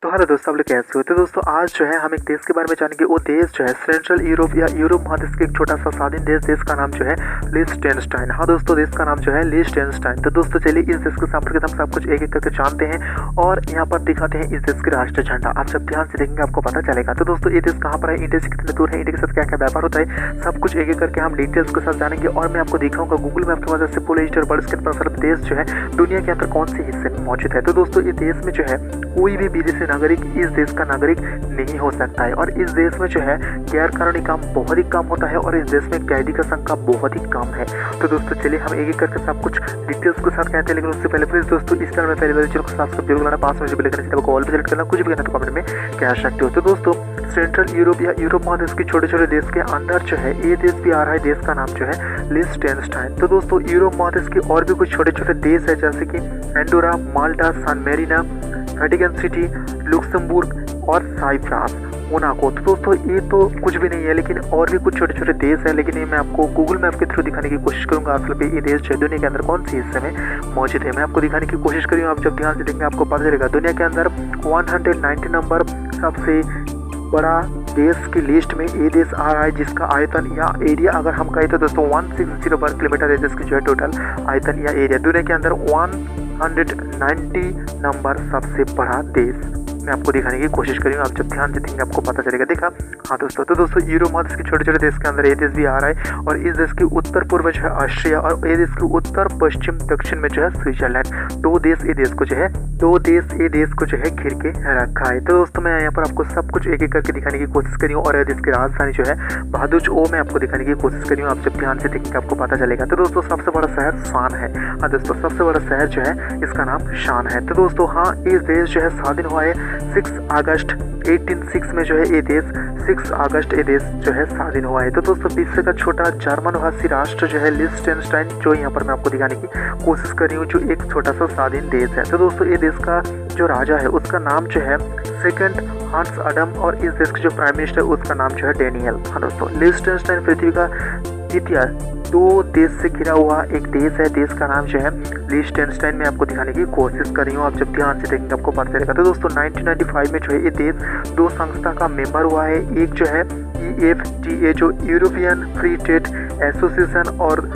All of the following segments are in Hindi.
तो हेलो दोस्तों, आप लोग कैसे हो। तो दोस्तों आज जो है हम एक देश के बारे में जानेंगे। वो देश जो है सेंट्रल यूरोप या यूरोप महादेश के एक छोटा सा स्वाधीन देश का नाम जो है लिechtenstein। हाँ दोस्तों, देश का नाम जो है लिechtenstein। तो दोस्तों चलिए इस देश के सर्वप्रथम सब कुछ एक एक करके जानते हैं और यहाँ पर दिखाते हैं इस देश के राष्ट्रीय झंडा। आप जब ध्यान से देखेंगे आपको पता चलेगा। तो दोस्तों ये देश कहाँ पर है, इंडिया से कितने दूर है, इंडिया के साथ क्या क्या व्यापार होता है, सब कुछ एक एक करके हम डिटेल्स के साथ जानेंगे। और मैं आपको दिखाऊंगा गूगल मैप की मदद से पूरे ईस्ट और वर्ल्ड के प्रसारित देश जो है दुनिया के अंदर कौन से हिस्से में मौजूद है। तो दोस्तों इस देश में जो है कोई भी विदेशी नागरिक इस देश का नागरिक नहीं हो सकता है और इस देश में जो है गैर कानूनी काम बहुत ही कम होता है और इस देश में कैदी का संख्या बहुत ही कम है। तो दोस्तों चलिए हम एक एक करके सब कुछ डिटेल्स के साथ कहते हैं, लेकिन उससे पहले प्लीज दोस्तों इस चैनल में पहले बार चैनल को सब्सक्राइब जरूर करना, पास में जो बेल आइकन है उसको ऑल पे सेलेक्ट करना, कुछ भी कहना तो कमेंट में कह सकते हो। तो दोस्तों सेंट्रल यूरोप या यूरोप महादेश के छोटे छोटे देश के अंदर जो है ये देश भी आ रहा है। देश का नाम जो है लिechtenstein। तो दोस्तों यूरोप महादेश के और भी कुछ छोटे छोटे देश है जैसे कि एंडोरा, माल्टा, सान मेरिनो, वेटिकन सिटी, लुक्समबर्ग और साइप्रस, मोनाको। तो दोस्तों ये तो कुछ भी नहीं है, लेकिन और भी कुछ छोटे छोटे देश है, लेकिन ये मैं आपको गूगल मैप के थ्रू दिखाने की कोशिश करूंगा असल पे ये देश जो है दुनिया के अंदर कौन सी हिस्से में मौजूद है। मैं आपको दिखाने की कोशिश करूँ, आप जब ध्यान से देखेंगे आपको पता चलेगा। दुनिया के अंदर 190 नंबर सबसे बड़ा देश की लिस्ट में ये देश आ रहा है, जिसका आयतन या एरिया अगर हम कहें तो दोस्तों 160 वर्ग किलोमीटर है जिसकी जो है टोटल आयतन या एरिया। दुनिया के अंदर 190 नंबर सबसे बड़ा देश मैं आपको दिखाने की कोशिश करूँगा। आप जब ध्यान से देखेंगे आपको पता चलेगा। देखा हाँ दोस्तों, तो दोस्तों यूरोप महादेश के छोटे छोटे देश के अंदर ये देश भी आ रहा है और इस देश के उत्तर पूर्व जो है ऑस्ट्रिया और ये देश के उत्तर पश्चिम दक्षिण में जो है स्विट्जरलैंड। दो देश ये देश को जो है घिर के रखा है। तो दोस्तों मैं यहाँ पर आपको सब कुछ एक एक करके दिखाने की कोशिश करी हूँ और ये देश की राजधानी जो है बहादुर वो मैं आपको दिखाने की कोशिश करी हूँ। आप जब ध्यान से देखेंगे आपको पता चलेगा। तो दोस्तों सबसे बड़ा शहर शान है। हाँ दोस्तों सबसे बड़ा शहर जो है इसका नाम शान है। तो दोस्तों हाँ इस देश जो है स्वाधीन हुआ है 6 अगस्त 1806 में जो है ये देश 6 अगस्त ये देश जो है स्वाधीन हुआ है। तो दोस्तों विश्व का छोटा जर्मन भाषी राष्ट्र जो है लिechtenstein जो यहाँ पर मैं आपको दिखाने की कोशिश कर रही हूँ, जो एक छोटा सा स्वाधीन देश है। तो दोस्तों ये देश का जो राजा है उसका नाम जो है सेकंड हांस अडम और इस देश के जो प्राइम मिनिस्टर उसका नाम जो है डेनियल। हाँ दोस्तों लिechtenstein पृथ्वी का द्वितीय दो देश से घिरा हुआ एक देश है। देश का नाम जो है लिechtenstein में आपको दिखाने की कोशिश कर रही हूँ। आप जब ध्यान से देखेंगे आपको पता चलेगा। तो दोस्तों 1995 में जो है ये देश दो संस्था का मेंबर हुआ है। एक जो है EFTA जो यूरोपियन फ्री ट्रेड एसोसिएशन और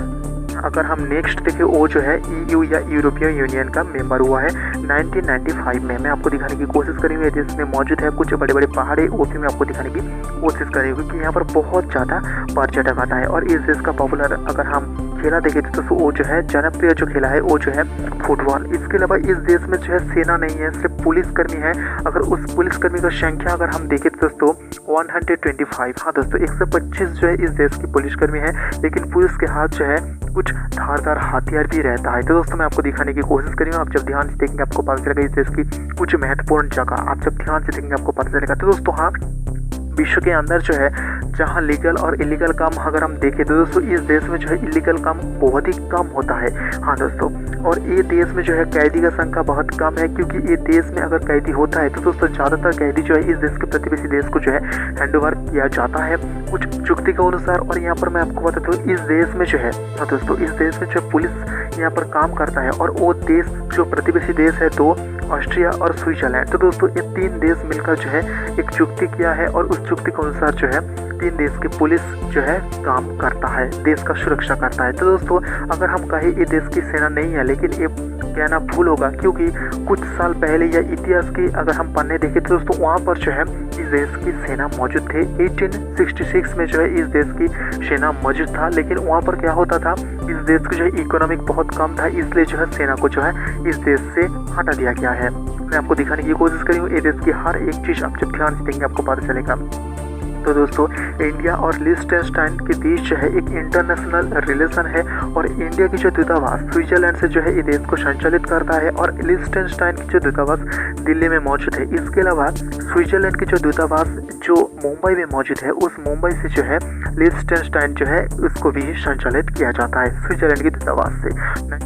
अगर हम नेक्स्ट देखें वो जो है EU या यूरोपियन यूनियन का मेंबर हुआ है 1995 में। मैं आपको दिखाने की कोशिश करी हुई देश में मौजूद है कुछ बड़े बड़े पहाड़ी, वो भी मैं आपको दिखाने की कोशिश करी हुई कि यहाँ पर बहुत ज़्यादा पर्यटक आता है। और इस देश का पॉपुलर अगर हम खेला देखें तो वो जो है जनप्रिय जो खेला है वो जो है फुटबॉल। इसके अलावा इस देश में जो है सेना नहीं है, सिर्फ पुलिसकर्मी है। अगर उस पुलिसकर्मी का संख्या अगर हम देखें तो दोस्तों 125। हाँ दोस्तों 125 जो है इस देश की पुलिसकर्मी है, लेकिन पुलिस के हाथ जो है कुछ धारदार हथियार भी रहता है। तो दोस्तों मैं आपको दिखाने की कोशिश करी हूँ। आप जब ध्यान से देखेंगे आपको पता चलेगा इस देश की कुछ महत्वपूर्ण जगह। आप जब ध्यान से देखेंगे आपको पता चलेगा। तो दोस्तों हाँ विश्व के अंदर जो है जहाँ लीगल और इलीगल काम अगर हम देखें तो दोस्तों इस देश में जो है इलीगल काम बहुत ही कम होता है। हाँ दोस्तों, और ये देश में जो है कैदी का संख्या बहुत कम है, क्योंकि ये देश में अगर कैदी होता है तो दोस्तों ज़्यादातर कैदी जो है इस देश के प्रतिवेशी देश को जो है हैंडओवर किया जाता है कुछ चुक्ति के अनुसार। और यहाँ पर मैं आपको बता दूँ इस देश में जो है हाँ दोस्तों इस देश में जो पुलिस यहाँ पर काम करता है और वो देश जो प्रतिवेशी देश है तो ऑस्ट्रिया और स्विट्जरलैंड। तो दोस्तों ये तीन देश मिलकर जो है एक चुक्ति किया है और उस चुक्ति के अनुसार जो है तीन देश की पुलिस जो है काम करता है, देश का सुरक्षा करता है। तो दोस्तों अगर हम कहें ये देश की सेना नहीं है, लेकिन ये कहना भूल होगा, क्योंकि कुछ साल पहले या इतिहास की अगर हम पन्ने देखें तो दोस्तों वहाँ पर जो है इस देश की सेना मौजूद थे। 1866 में जो है इस देश की सेना मौजूद था, लेकिन वहाँ पर क्या होता था इस देश की जो है इकोनॉमिक बहुत कम था, इसलिए जो है सेना को जो है इस देश से हटा दिया गया है। मैं आपको दिखाने की कोशिश करी हूँ ये देश की हर एक चीज़। आप जब ध्यान से देखेंगे आपको पता चलेगा। तो दोस्तों इंडिया और लिechtenstein के बीच जो है एक इंटरनेशनल रिलेशन है और इंडिया की जो दूतावास स्विट्जरलैंड से जो है ये देश को संचालित करता है और लिechtenstein की जो दूतावास दिल्ली में मौजूद है। इसके अलावा स्विट्जरलैंड की जो दूतावास जो मुंबई में मौजूद है उस मुंबई से जो है लिechtenstein जो है उसको भी संचालित किया जाता है स्विट्जरलैंड की दूतावास से।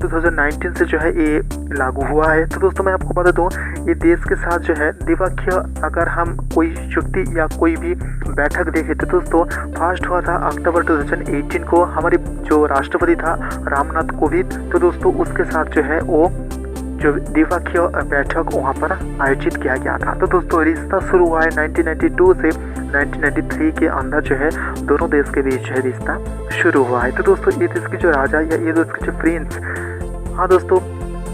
2019 से जो है ये लागू हुआ है। तो दोस्तों मैं आपको बता दूं ये देश के साथ जो है द्विपक्षीय अगर हम कोई चुक्ति या कोई भी बैठक देखें तो दोस्तों फर्स्ट हुआ था अक्टूबर 2018 को। हमारे जो राष्ट्रपति था रामनाथ कोविंद, तो दोस्तों उसके साथ जो है वो जो द्विपक्षीय बैठक वहाँ पर आयोजित किया गया था। तो दोस्तों रिश्ता शुरू हुआ है 1992 से 1993 के अंदर जो है दोनों देश के बीच जो है रिश्ता शुरू हुआ है। तो दोस्तों ये देश के जो राजा या ये देश के जो प्रिंस, हाँ दोस्तों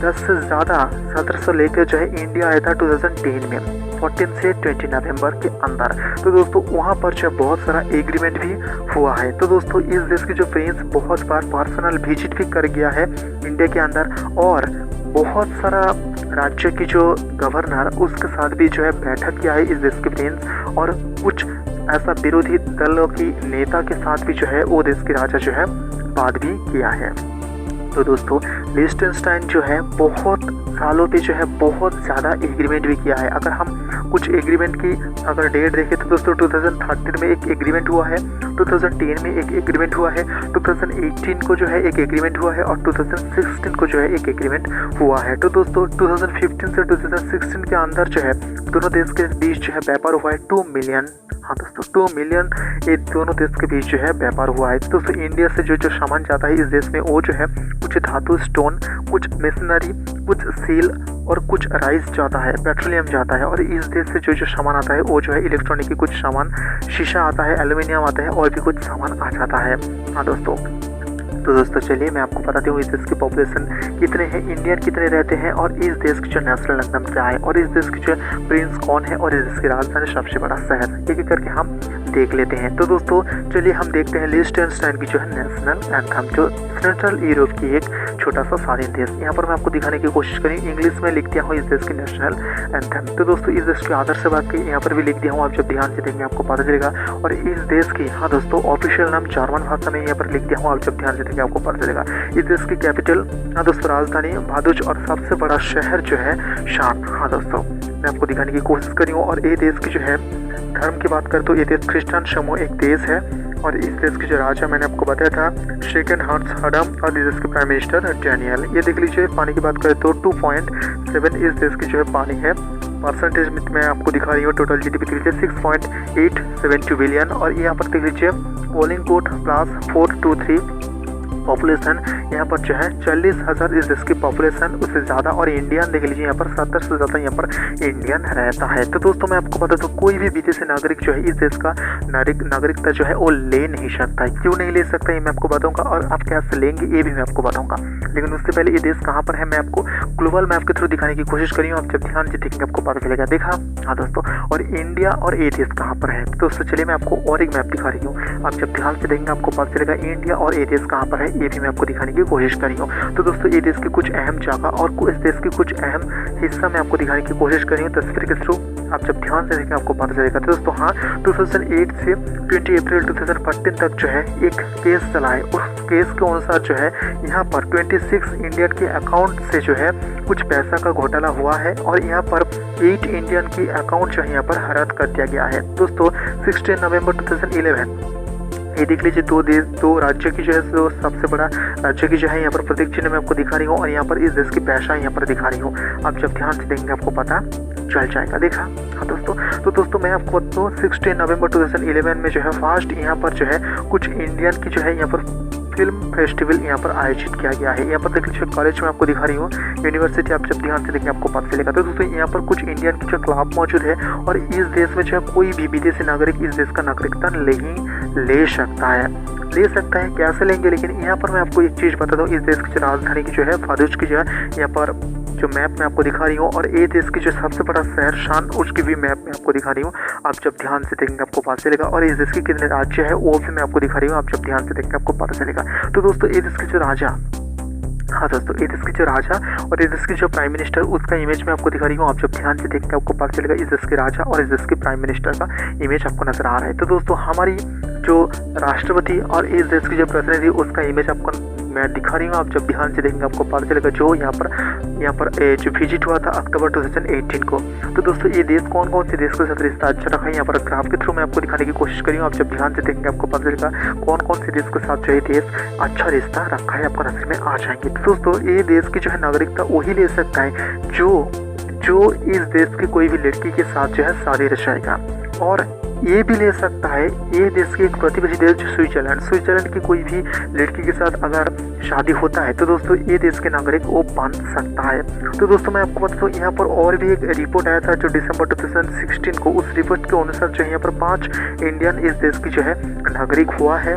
10 से ज़्यादा सत्र से लेकर जो है इंडिया आया था 2010 में 14 से 20 नवंबर के अंदर। तो दोस्तों वहाँ पर जो बहुत सारा एग्रीमेंट भी हुआ है। तो दोस्तों इस देश के जो प्रिंस बहुत बार पर्सनल विजिट भी कर गया है इंडिया के अंदर, और बहुत सारा राज्य की जो गवर्नर उसके साथ भी जो है बैठक किया है इस देश के प्रिंस, और कुछ ऐसा विरोधी दलों की नेता के साथ भी जो है वो देश के राजा जो है बात भी किया है। तो दोस्तों लिechtenstein जो है बहुत सालों पे जो है बहुत ज़्यादा एग्रीमेंट भी किया है। अगर हम कुछ एग्रीमेंट की अगर डेट देखें तो दोस्तों 2013 में एक एग्रीमेंट हुआ है, 2010 में एक एग्रीमेंट हुआ है, 2018 को जो है एक एग्रीमेंट हुआ है, और 2016 को जो है एक एग्रीमेंट हुआ है। तो दोस्तों 2015 से 2016 के अंदर जो है दोनों देश के बीच जो है व्यापार हुआ है 2 मिलियन, हाँ दोस्तों 2 मिलियन ये दोनों देश के बीच जो है व्यापार हुआ है। दोस्तों इंडिया से जो सामान जाता है इस देश में वो जो है कुछ धातु स्टोन, कुछ मशीनरी, कुछ सील और कुछ राइस जाता है, पेट्रोलियम जाता है, और इस देश से जो सामान आता है वो जो है इलेक्ट्रॉनिक की कुछ सामान, शीशा आता है, एल्यूमिनियम आता है, और भी कुछ सामान आ जाता है। हाँ दोस्तों तो दोस्तों चलिए मैं आपको बताती हूँ इस देश की पॉपुलेशन कितने हैं, इंडियन कितने रहते हैं, और इस देश की जो नेशनल एंथम क्या है, और इस देश की जो प्रिंस कौन है, और इस देश की राजधानी सबसे बड़ा शहर, एक एक करके हम देख लेते हैं। तो दोस्तों चलिए हम देखते हैं लिechtenstein की जो है नेशनल एंथम, जो सेंट्रल यूरोप की एक छोटा सा स्वाधीन देश। यहाँ पर मैं आपको दिखाने की कोशिश करी, इंग्लिश में लिख दिया हूँ इस देश की नेशनल एंथम। तो दोस्तों इस देश के आदर से बात की यहाँ पर भी लिख दिया हूँ, आप जब ध्यान से देखेंगे आपको पता चलेगा। और इस देश की, हाँ दोस्तों ऑफिशियल नाम जर्मन भाषा में यहाँ पर लिख दिया हूँ, आप जब ध्यान से देखेंगे आपको पता चलेगा। इस देश की कैपिटल, हाँ दोस्तों राजधानी भादुच, और सबसे बड़ा शहर जो है शान। हाँ दोस्तों मैं आपको दिखाने की कोशिश करी हूँ। और ये देश की जो है धर्म की बात करें तो ये देश क्रिश्चियन समूह एक देश है, और इस देश के जो राजा मैंने आपको बताया था शेकन हर्ट्स हडम, और इस देश के प्राइम मिनिस्टर डैनियल। ये देख लीजिए पानी की बात करें तो 2.7 इस देश की जो है पानी है। परसेंटेज में मैं आपको दिखा रही हूँ, टोटल जीडीपी देख लीजिए 6.872 बिलियन, और यहाँ पर देख लीजिए पोलिंग कोड +423 पॉपुलेशन, यहाँ पर जो है 40,000 इस देश की पॉपुलेशन, उससे ज़्यादा। और इंडियन देख लीजिए यहाँ पर 70 से ज़्यादा यहाँ पर इंडियन रहता है। तो दोस्तों मैं आपको बता दूँ कोई भी विदेशी नागरिक जो है इस देश का नागरिकता जो है वो ले नहीं सकता है। क्यों नहीं ले सकता ये मैं आपको बताऊँगा, और आप कैसे लेंगे ये भी मैं आपको बताऊँगा। लेकिन उससे पहले ये देश कहाँ पर है मैं आपको ग्लोबल मैप के थ्रू दिखाने की कोशिश करी हूँ, आप जब ध्यान से देखेंगे आपको पता चलेगा। देखा, हाँ दोस्तों, और इंडिया और ये देश कहाँ पर है। तो दोस्तों चलिए मैं आपको और एक मैप दिखा रही हूँ, आप जब ध्यान से देखेंगे आपको पता चलेगा इंडिया और ये देश कहाँ पर है, ये भी मैं आपको दिखाने की कोशिश करी हूँ। तो दोस्तों ये देश की कुछ अहम जगह और इस देश की कुछ अहम हिस्सा मैं आपको दिखाने की कोशिश करी हूँ तस्वीर के थ्रू, आप जब ध्यान से देखेंगे आपको पता चलेगा। तो दोस्तों हाँ 2008 से 20 अप्रैल 2014 तक जो है एक केस चला है, उस केस के अनुसार जो है यहाँ पर 26 इंडियन के अकाउंट से जो है कुछ पैसा का घोटाला हुआ है, और यहाँ पर 8 इंडियन की अकाउंट जो है यहाँ पर रद्द कर दिया गया है। दोस्तों 16 नवंबर 2011 ये देख लीजिए दो राज्य की जो है जो सबसे बड़ा राज्य की जो है यहाँ पर प्रतीक चिन्ह मैं आपको दिखा रही हूँ, और यहाँ पर इस देश की पैसा यहाँ पर दिखा रही हूँ, आप जब ध्यान से देखेंगे आपको पता चल जाएगा। देखा, हाँ दोस्तों, तो दोस्तों मैं आपको बताऊँ 16 नवंबर 2011 में जो है फर्स्ट यहाँ पर जो है कुछ इंडियन की जो है यहाँ पर फिल्म फेस्टिवल यहाँ पर आयोजित किया गया है। यहाँ पर देख लीजिए कॉलेज में आपको दिखा रही हूँ, यूनिवर्सिटी, आप जब ध्यान से देखेंगे आपको पता चलेगा। तो दोस्तों यहाँ पर कुछ इंडियन की जो क्लब मौजूद है, और इस देश में जो है कोई भी विदेशी नागरिक इस देश का नागरिकता नहीं ले सकता है। कैसे लेंगे, लेकिन यहाँ पर मैं आपको एक चीज़ बता दूँ, इस देश की जो राजधानी की जो है भादुच की जो है यहाँ पर जो मैप मैं आपको दिखा रही हूँ, और ये देश की जो सबसे बड़ा शहर शान उसकी भी मैप मैं आपको दिखा रही हूँ, आप जब ध्यान से देखेंगे आपको पता चलेगा। और इस देश के कितने राज्य है वो भी मैं आपको दिखा रही हूँ, आप जब ध्यान से देखेंगे आपको पता चलेगा। तो दोस्तों ये देश के जो राजा, हाँ दोस्तों ये देश की जो राजा और इस देश की जो प्राइम मिनिस्टर उसका इमेज मैं आपको दिखा रही हूँ, आप जब ध्यान से देखेंगे आपको पता चलेगा इस देश के राजा और इस देश के प्राइम मिनिस्टर का इमेज आपको नजर आ रहा है। तो दोस्तों हमारी जो राष्ट्रपति और इस देश की जो प्रतिनिधि उसका इमेज आपको मैं दिखा रही हूँ, आप जब ध्यान से देखेंगे आपको पता चलेगा जो यहाँ पर जो विजिट हुआ था अक्टूबर 2018 को। तो दोस्तों ये देश कौन कौन से देश के साथ रिश्ता अच्छा रखा है यहाँ पर ग्राफ के थ्रू मैं आपको दिखाने की कोशिश करी हूँ, आप जब ध्यान से देखेंगे आपको पता चलेगा कौन कौन से देश के साथ जो है देश अच्छा रिश्ता रखा है, आपको नजर में आ जाएंगे। तो दोस्तों ये देश की जो है नागरिकता वही ले सकता है जो इस देश की कोई भी लड़की के साथ जो है शादी रचाएगा, और ये भी ले सकता है। ये देश की एक प्रतिवेशी देश जो स्विट्जरलैंड की कोई भी लड़की के साथ अगर शादी होता है तो दोस्तों ये देश के नागरिक वो बन सकता है। तो दोस्तों मैं आपको बता दूँ यहाँ पर और भी एक रिपोर्ट आया था जो दिसंबर 2016 को, उस रिपोर्ट के अनुसार जो है यहाँ पर 5 इंडियन इस देश की जो है नागरिक हुआ है।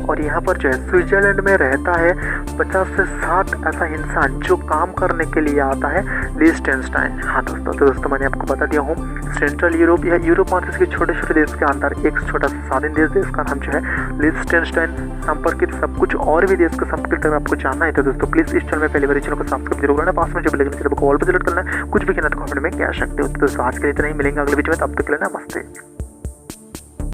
और यहाँ पर जो है स्विट्जरलैंड में रहता है 50 से 60 ऐसा इंसान जो काम करने के लिए आता है लिechtenstein। हाँ दोस्तों, तो दोस्तों मैंने आपको बता दिया हूँ सेंट्रल यूरोप या यूरोप महादेश के छोटे छोटे देश के अंदर एक छोटा सा स्वाधीन देश का नाम जो है लिechtenstein। संपर्कित सब कुछ और भी देश का संपर्कित अगर आपको जानना है तो दोस्तों प्लीज इस चैनल में पहली बार चैनल को सब्सक्राइब जरूर करना, पास में जो बेल आइकन को ऑल पर सेलेक्ट करना है। कुछ भी कहना तो कमेंट में कह सकते हो। तो दोस्तों आज के लिए इतना ही, मिलेंगे अगले वीडियो में, तब तक के लिए नमस्ते।